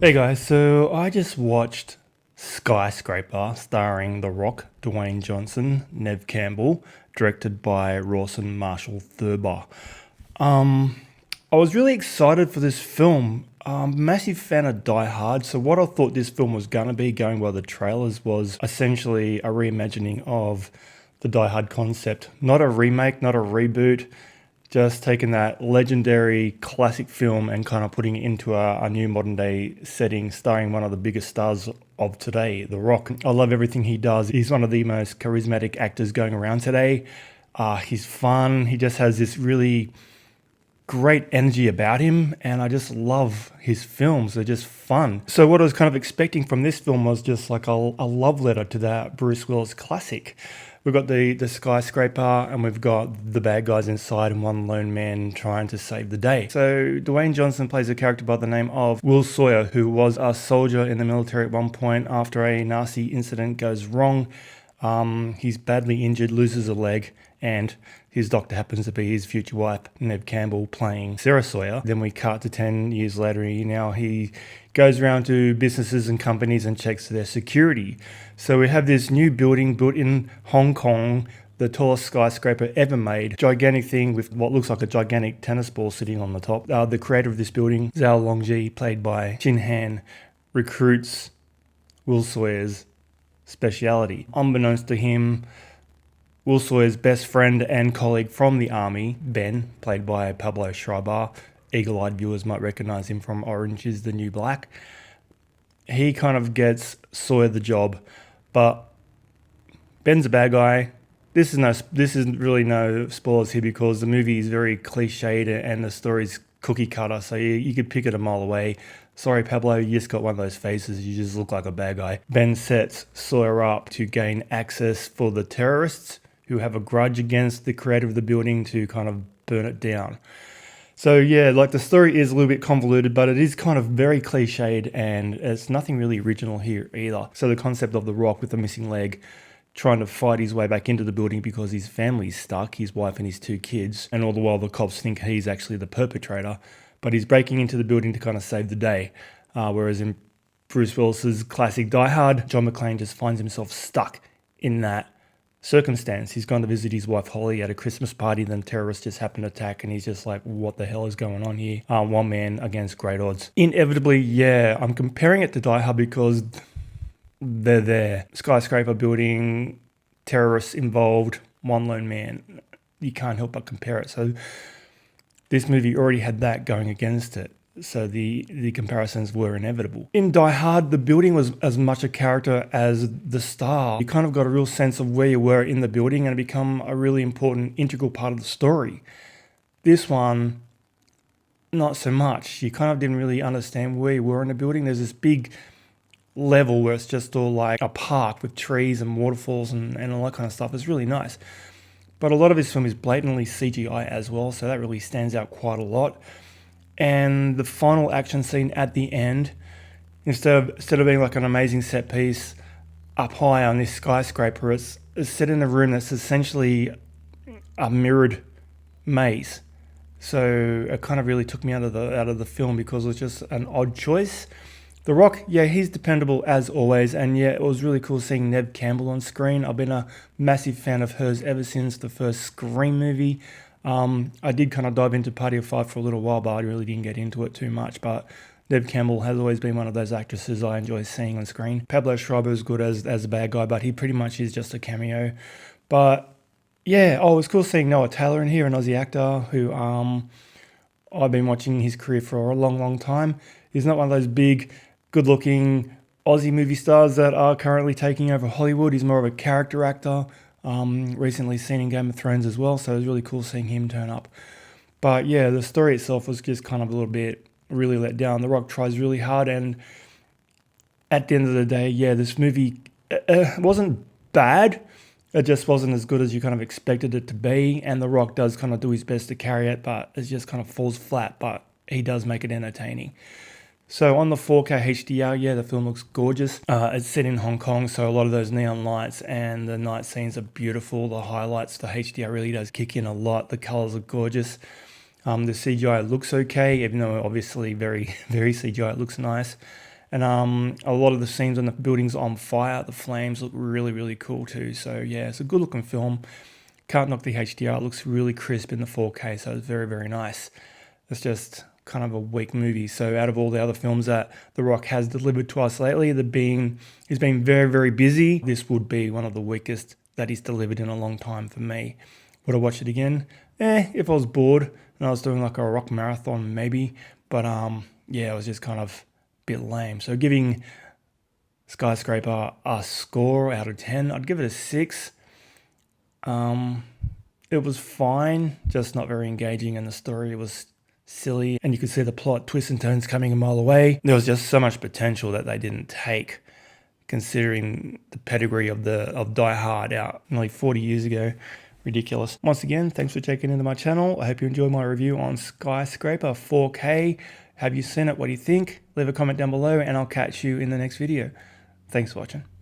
Hey guys, so I just watched Skyscraper starring The Rock, Dwayne Johnson, Nev Campbell, directed by Rawson Marshall Thurber. I was really excited for this film. Massive fan of Die Hard, so what I thought this film was going to be, going by the trailers, was essentially a reimagining of the Die Hard concept. Not a remake, not a reboot, just taking that legendary classic film and kind of putting it into a new modern day setting, starring one of the biggest stars of today, The Rock. I love everything he does. He's one of the most charismatic actors going around today. He's fun. He just has this really great energy about him, and I just love his films. They're just fun. So what I was kind of expecting from this film was just like a love letter to that Bruce Willis classic. We've got the skyscraper, and we've got the bad guys inside and one lone man trying to save the day. So Dwayne Johnson plays a character by the name of Will Sawyer, who was a soldier in the military at one point. After a nasty incident goes wrong, he's badly injured, loses a leg, and his doctor happens to be his future wife, Nev Campbell, playing Sarah Sawyer. Then we cut to 10 years later. Now he goes around to businesses and companies and checks their security. So we have this new building built in Hong Kong, the tallest skyscraper ever made. Gigantic thing with what looks like a gigantic tennis ball sitting on the top. The creator of this building, Zhao Longji, played by Chin Han, recruits Will Sawyer's speciality. Unbeknownst to him, Will Sawyer's best friend and colleague from the army, Ben, played by Pablo Schreiber, eagle-eyed viewers might recognize him from Orange is the New Black. He kind of gets Sawyer the job, but Ben's a bad guy. This isn't really no spoilers here because the movie is very cliched and the story's cookie cutter, so you could pick it a mile away. Sorry, Pablo, you just got one of those faces. You just look like a bad guy. Ben sets Sawyer up to gain access for the terrorists who have a grudge against the creator of the building to kind of burn it down. So yeah, like the story is a little bit convoluted, but it is kind of very cliched and it's nothing really original here either. So the concept of the Rock with a missing leg trying to fight his way back into the building because his family's stuck, his wife and his two kids, and all the while the cops think he's actually the perpetrator, but he's breaking into the building to kind of save the day. Whereas in Bruce Willis's classic Die Hard, John McClane just finds himself stuck in that circumstance. He's gone to visit his wife Holly at a Christmas party, then terrorists just happen to attack, and he's just like, what the hell is going on here? One man against great odds. Inevitably, yeah, I'm comparing it to Die Hard because they're there. Skyscraper building, terrorists involved, one lone man. You can't help but compare it. So this movie already had that going against it. So the comparisons were inevitable. In Die Hard, the building was as much a character as the star. You kind of got a real sense of where you were in the building and it become a really important, integral part of the story. This one, not so much. You kind of didn't really understand where you were in the building. There's this big level where it's just all like a park with trees and waterfalls and all that kind of stuff. It's really nice. But a lot of this film is blatantly CGI as well, so that really stands out quite a lot. And the final action scene at the end, instead of being like an amazing set piece up high on this skyscraper, it's set in a room that's essentially a mirrored maze. So it kind of really took me out of the film because it was just an odd choice. The Rock, yeah, he's dependable as always, and yeah, it was really cool seeing Nev Campbell on screen. I've been a massive fan of hers ever since the first Scream movie. I did kind of dive into Party of Five for a little while, but I really didn't get into it too much. But Nev Campbell has always been one of those actresses I enjoy seeing on screen. Pablo Schreiber is good as a bad guy, but he pretty much is just a cameo. But yeah, it was cool seeing Noah Taylor in here, an Aussie actor who I've been watching his career for a long, long time. He's not one of those big, good-looking Aussie movie stars that are currently taking over Hollywood. He's more of a character actor. Recently seen in Game of Thrones as well, so it was really cool seeing him turn up. But yeah, the story itself was just kind of a little bit really let down. The Rock tries really hard, and at the end of the day, yeah, this movie wasn't bad. It just wasn't as good as you kind of expected it to be, and The Rock does kind of do his best to carry it, but it just kind of falls flat, but he does make it entertaining. So on the 4K HDR, yeah, the film looks gorgeous. It's set in Hong Kong, so a lot of those neon lights and the night scenes are beautiful. The highlights, the HDR really does kick in a lot. The colors are gorgeous. The CGI looks okay, even though obviously very, very CGI, it looks nice. And a lot of the scenes when the building's on fire, the flames look really, really cool too. So yeah, it's a good looking film. Can't knock the HDR. It looks really crisp in the 4K, so it's very, very nice. It's just kind of a weak movie. So out of all the other films that The Rock has delivered to us lately, he's been very, very busy. This would be one of the weakest that he's delivered in a long time for me. Would I watch it again? If I was bored and I was doing like a Rock marathon, maybe. But yeah, it was just kind of a bit lame. So giving Skyscraper a score out of 10, I'd give it a 6. It was fine, just not very engaging, and the story was silly, and you could see the plot twists and turns coming a mile away. There was just so much potential that they didn't take, considering the pedigree of Die Hard out nearly 40 years ago. Ridiculous. Once again, thanks for checking into my channel. I hope you enjoyed my review on Skyscraper 4K. Have you seen it? What do you think? Leave a comment down below, and I'll catch you in the next video. Thanks for watching.